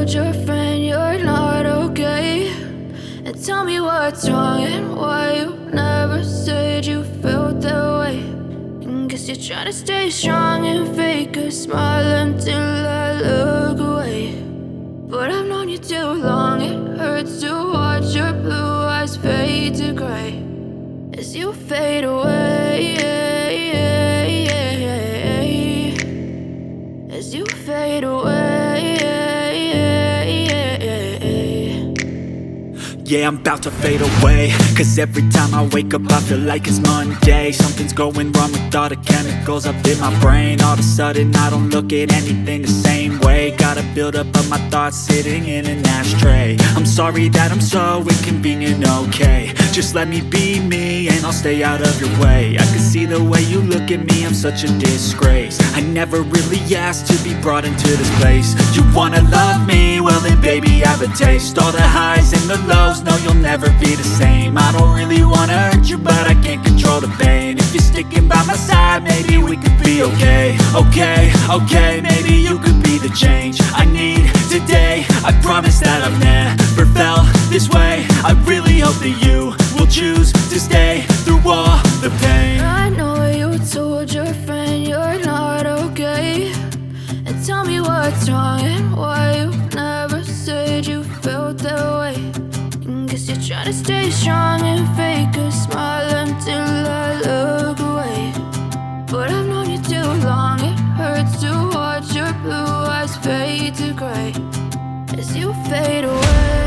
told your friend you're not okay? And tell me what's wrong and why you never said you felt that way. And guess you're trying to stay strong and fake a smile until I look away. But I've known you too long, it hurts to watch your blue eyes fade to gray as you fade away, as you fade away. Yeah, I'm about to fade away, cause every time I wake up I feel like it's Monday. Something's going wrong with all the chemicals up in my brain. All of a sudden I don't look at anything the same way. Gotta build up of my thoughts sitting in an ashtray. I'm sorry that I'm so inconvenient, okay? Just let me be me and I'll stay out of your way. I can see the way you look at me, I'm such a disgrace. I never really asked to be brought into this place. You wanna love me? Well then baby, have a taste. All the highs and the lows, no, you'll never be the same. I don't really wanna hurt you, but I can't control the pain. If you're sticking by my side, maybe we could be okay. Okay, maybe you could be the change I need today. I promise that I've never felt this way. I really hope that you will choose to stay through all the pain. I know you told your friend you're not okay. And tell me what's wrong and why you never said you felt that way. And guess you're trying to stay strong and fake a smile until I look away. But I've known you too long, it hurts to watch your blue eyes fade to gray as you fade away.